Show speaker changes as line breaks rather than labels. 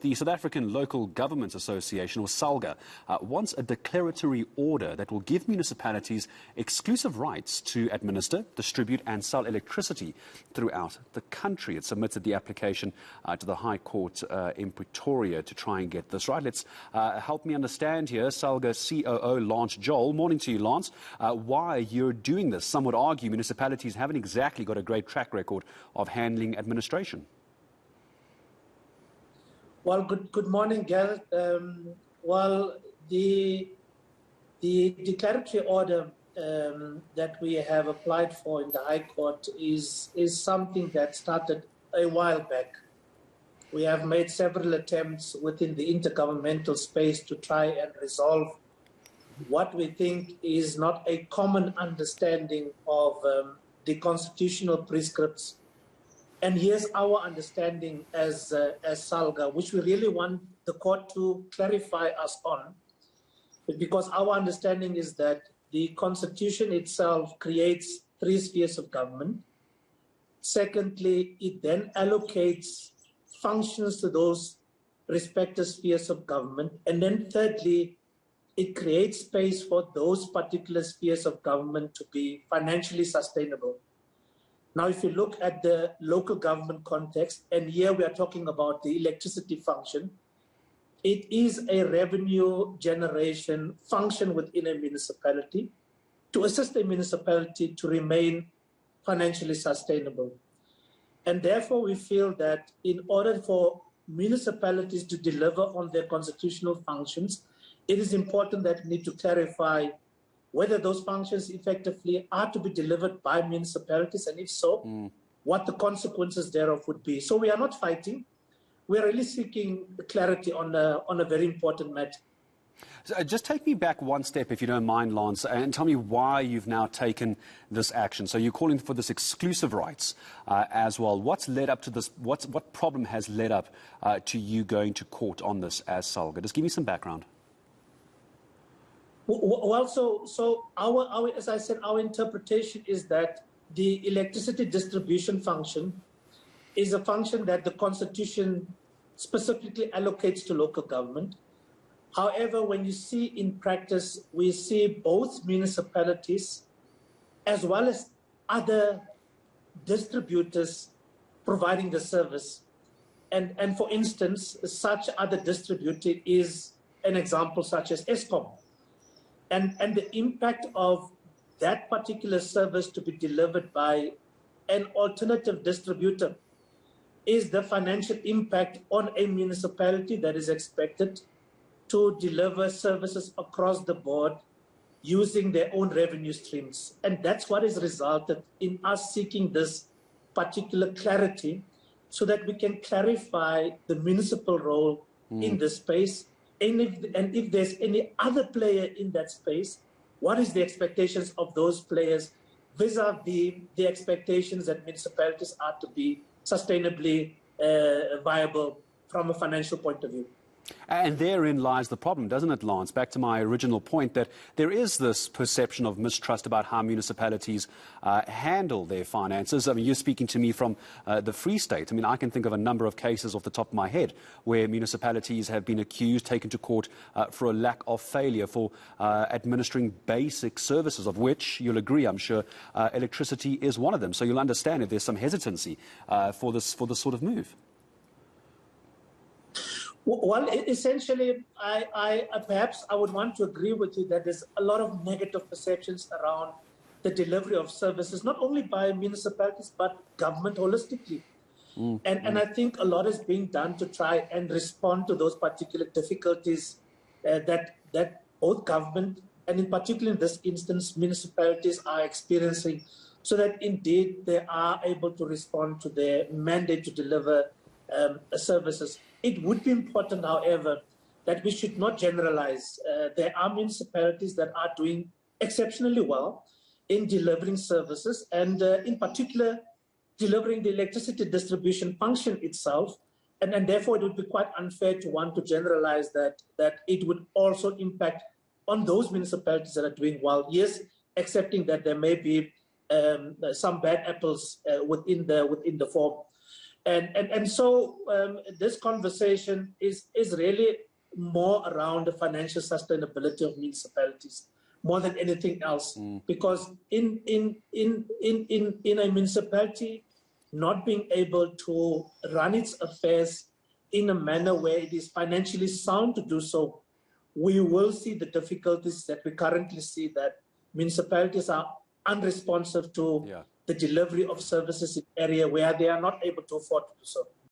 The South African Local Governments Association, or SALGA, wants a declaratory order that will give municipalities exclusive rights to administer, distribute and sell electricity throughout the country. It submitted the application to the High Court in Pretoria to try and get this right. Let's help me understand here, SALGA COO Lance Joel. Morning to you, Lance. Why you're doing this? Some would argue municipalities haven't exactly got a great track record of handling administration.
Well, good morning, Gareth. The declaratory order that we have applied for in the High Court is something that started a while back. We have made several attempts within the intergovernmental space to try and resolve what we think is not a common understanding of the constitutional prescripts. And here's our understanding as SALGA, which we really want the court to clarify us on, because our understanding is that the Constitution itself creates 3 spheres of government. Secondly, it then allocates functions to those respective spheres of government. And then thirdly, it creates space for those particular spheres of government to be financially sustainable. Now, if you look at the local government context, and here we are talking about the electricity function, it is a revenue generation function within a municipality to assist a municipality to remain financially sustainable. And therefore, we feel that in order for municipalities to deliver on their constitutional functions, it is important that we need to clarify whether those functions effectively are to be delivered by municipalities, and if so, what the consequences thereof would be. So we are not fighting. We are really seeking clarity on a very important matter.
So just take me back one step, if you don't mind, Lance, and tell me why you've now taken this action. So you're calling for this exclusive rights as well. What's led up to this? What problem has led up to you going to court on this as SALGA? Just give me some background.
Well, so our, as I said, our interpretation is that the electricity distribution function is a function that the Constitution specifically allocates to local government. However, when you see in practice, we see both municipalities as well as other distributors providing the service. And for instance, such other distributor is an example such as Eskom. And the impact of that particular service to be delivered by an alternative distributor is the financial impact on a municipality that is expected to deliver services across the board using their own revenue streams. And that's what has resulted in us seeking this particular clarity so that we can clarify the municipal role in this space. And if there's any other player in that space, what is the expectations of those players vis-a-vis the expectations that municipalities are to be sustainably viable from a financial point of view?
And therein lies the problem, doesn't it, Lance? Back to my original point that there is this perception of mistrust about how municipalities handle their finances. I mean, you're speaking to me from the Free State. I mean, I can think of a number of cases off the top of my head where municipalities have been accused, taken to court for a lack of failure for administering basic services, of which you'll agree, I'm sure, electricity is one of them. So you'll understand if there's some hesitancy for this sort of move.
Well, essentially, perhaps I would want to agree with you that there's a lot of negative perceptions around the delivery of services, not only by municipalities, but government holistically. And I think a lot is being done to try and respond to those particular difficulties that both government and in particular in this instance, municipalities are experiencing, so that indeed they are able to respond to their mandate to deliver services. It would be important, however, that we should not generalize. There are municipalities that are doing exceptionally well in delivering services and in particular delivering the electricity distribution function itself. And therefore, it would be quite unfair to want to generalize that it would also impact on those municipalities that are doing well. Yes, accepting that there may be some bad apples within the form. And so this conversation is really more around the financial sustainability of municipalities more than anything else. Because in a municipality not being able to run its affairs in a manner where it is financially sound to do so, we will see the difficulties that we currently see, that municipalities are unresponsive to the delivery of services in area where they are not able to afford to do so.